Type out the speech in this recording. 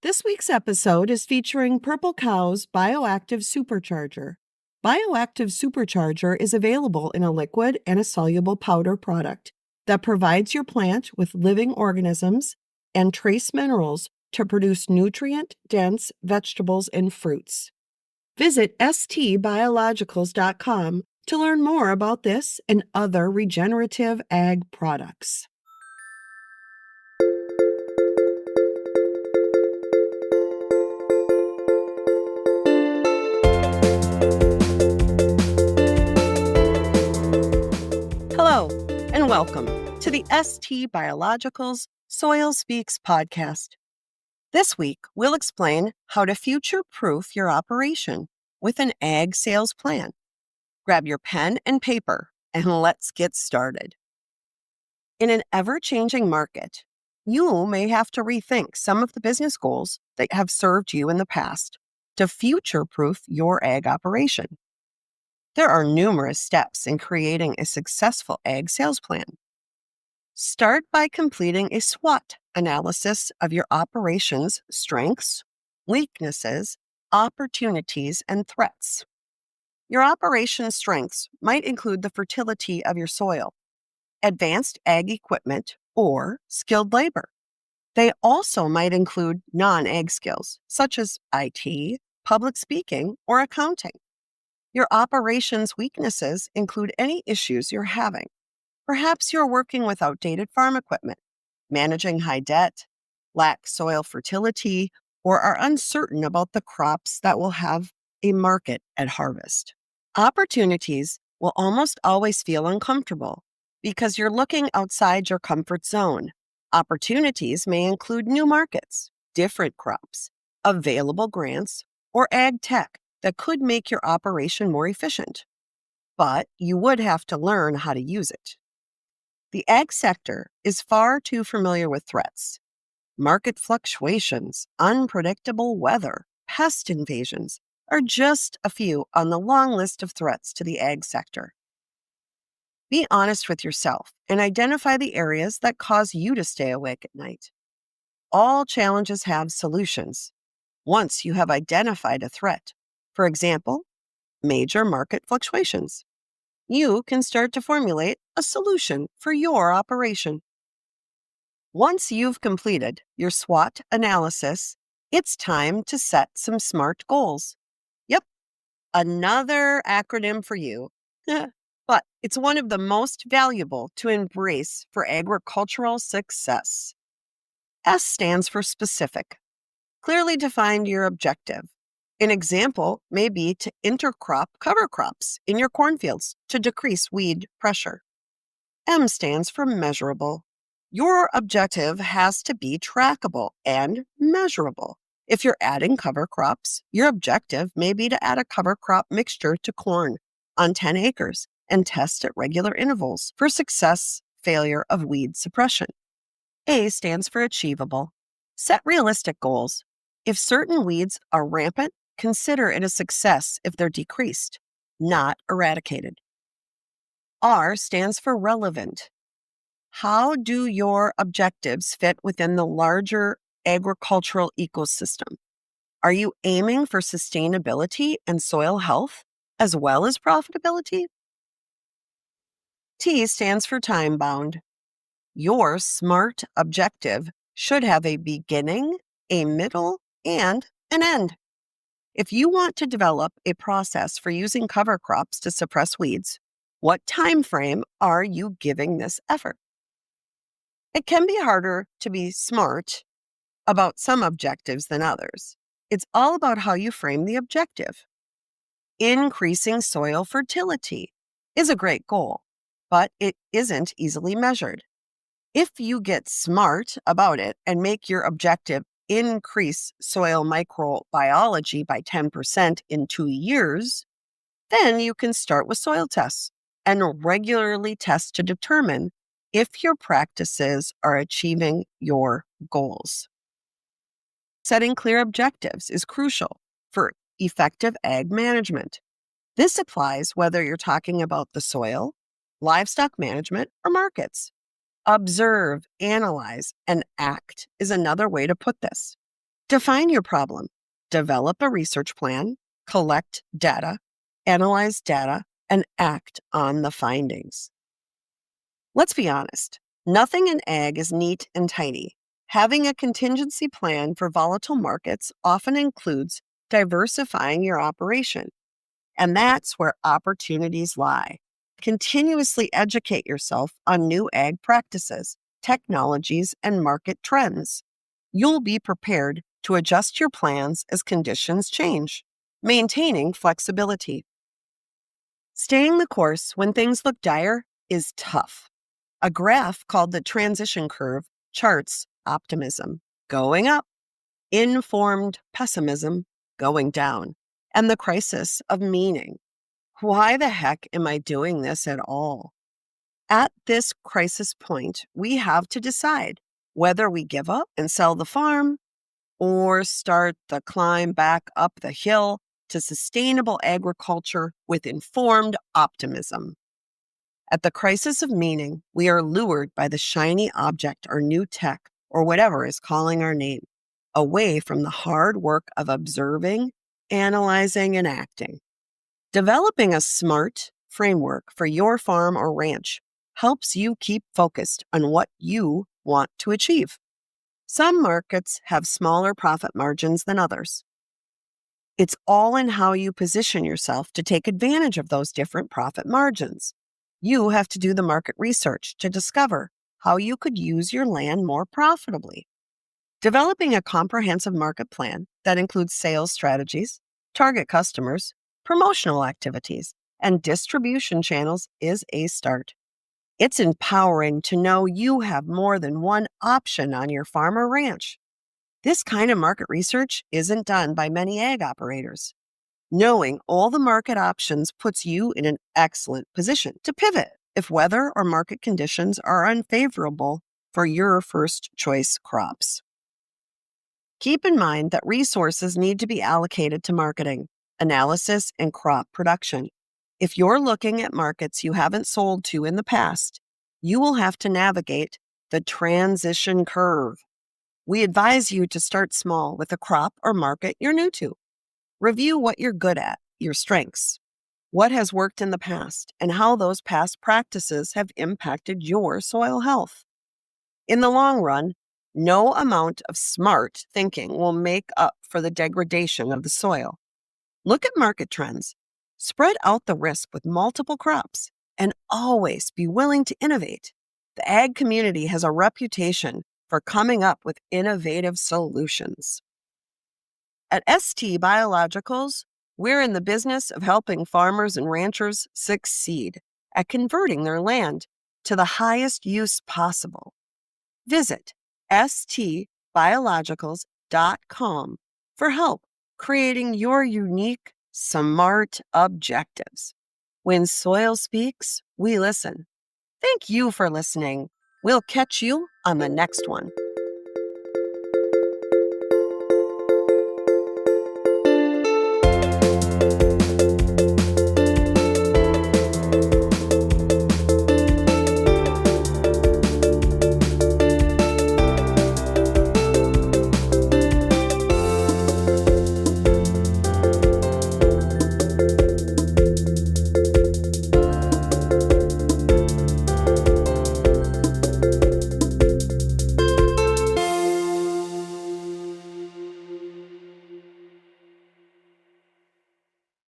This week's episode is featuring Purple Cow's BIOACTIVE Supercharger. BIOACTIVE Supercharger is available in a liquid and a soluble powder product that provides your plant with living organisms and trace minerals to produce nutrient-dense vegetables and fruits. Visit stbiologicals.com to learn more about this and other regenerative ag products. Hello, and welcome to the ST Biologicals Soil Speaks podcast. This week, we'll explain how to future-proof your operation with an ag sales plan. Grab your pen and paper, and let's get started. In an ever-changing market, you may have to rethink some of the business goals that have served you in the past to future-proof your ag operation. There are numerous steps in creating a successful ag sales plan. Start by completing a SWOT analysis of your operation's strengths, weaknesses, opportunities, and threats. Your operation's strengths might include the fertility of your soil, advanced ag equipment, or skilled labor. They also might include non-ag skills, such as IT, public speaking, or accounting. Your operation's weaknesses include any issues you're having. Perhaps you're working with outdated farm equipment, managing high debt, lack soil fertility, or are uncertain about the crops that will have a market at harvest. Opportunities will almost always feel uncomfortable because you're looking outside your comfort zone. Opportunities may include new markets, different crops, available grants, or ag tech that could make your operation more efficient. But you would have to learn how to use it. The ag sector is far too familiar with threats. Market fluctuations, unpredictable weather, pest invasions are just a few on the long list of threats to the ag sector. Be honest with yourself and identify the areas that cause you to stay awake at night. All challenges have solutions once you have identified a threat. For example, major market fluctuations. You can start to formulate a solution for your operation. Once you've completed your SWOT analysis, it's time to set some SMART goals. Yep, another acronym for you, but it's one of the most valuable to embrace for agricultural success. S stands for specific. Clearly define your objective. An example may be to intercrop cover crops in your cornfields to decrease weed pressure. M stands for measurable. Your objective has to be trackable and measurable. If you're adding cover crops, your objective may be to add a cover crop mixture to corn on 10 acres and test at regular intervals for success, failure of weed suppression. A stands for achievable. Set realistic goals. If certain weeds are rampant, consider it a success if they're decreased, not eradicated. R stands for relevant. How do your objectives fit within the larger agricultural ecosystem? Are you aiming for sustainability and soil health as well as profitability? T stands for time-bound. Your SMART objective should have a beginning, a middle, and an end. If you want to develop a process for using cover crops to suppress weeds, what time frame are you giving this effort? It can be harder to be smart about some objectives than others. It's all about how you frame the objective. Increasing soil fertility is a great goal, but it isn't easily measured. If you get smart about it and make your objective increase soil microbiology by 10% in 2 years, then you can start with soil tests and regularly test to determine if your practices are achieving your goals. Setting clear objectives is crucial for effective ag management. This applies whether you're talking about the soil, livestock management, or markets. Observe, analyze, and act is another way to put this. Define your problem, develop a research plan, collect data, analyze data, and act on the findings. Let's be honest, nothing in ag is neat and tidy. Having a contingency plan for volatile markets often includes diversifying your operation, and that's where opportunities lie. Continuously educate yourself on new ag practices, technologies, and market trends. You'll be prepared to adjust your plans as conditions change, maintaining flexibility. Staying the course when things look dire is tough. A graph called the transition curve charts optimism going up, informed pessimism going down, and the crisis of meaning. Why the heck am I doing this at all? At this crisis point, we have to decide whether we give up and sell the farm or start the climb back up the hill to sustainable agriculture with informed optimism. At the crisis of meaning, we are lured by the shiny object or new tech or whatever is calling our name, away from the hard work of observing, analyzing, and acting. Developing a smart framework for your farm or ranch helps you keep focused on what you want to achieve. Some markets have smaller profit margins than others. It's all in how you position yourself to take advantage of those different profit margins. You have to do the market research to discover how you could use your land more profitably. Developing a comprehensive market plan that includes sales strategies, target customers, promotional activities, and distribution channels is a start. It's empowering to know you have more than one option on your farm or ranch. This kind of market research isn't done by many ag operators. Knowing all the market options puts you in an excellent position to pivot if weather or market conditions are unfavorable for your first choice crops. Keep in mind that resources need to be allocated to marketing, analysis, and crop production. If you're looking at markets you haven't sold to in the past, you will have to navigate the transition curve. We advise you to start small with a crop or market you're new to. Review what you're good at, your strengths, what has worked in the past, and how those past practices have impacted your soil health. In the long run, no amount of smart thinking will make up for the degradation of the soil. Look at market trends, spread out the risk with multiple crops, and always be willing to innovate. The ag community has a reputation for coming up with innovative solutions. At ST Biologicals, we're in the business of helping farmers and ranchers succeed at converting their land to the highest use possible. Visit stbiologicals.com for help creating your unique, smart objectives. When soil speaks, we listen. Thank you for listening. We'll catch you on the next one.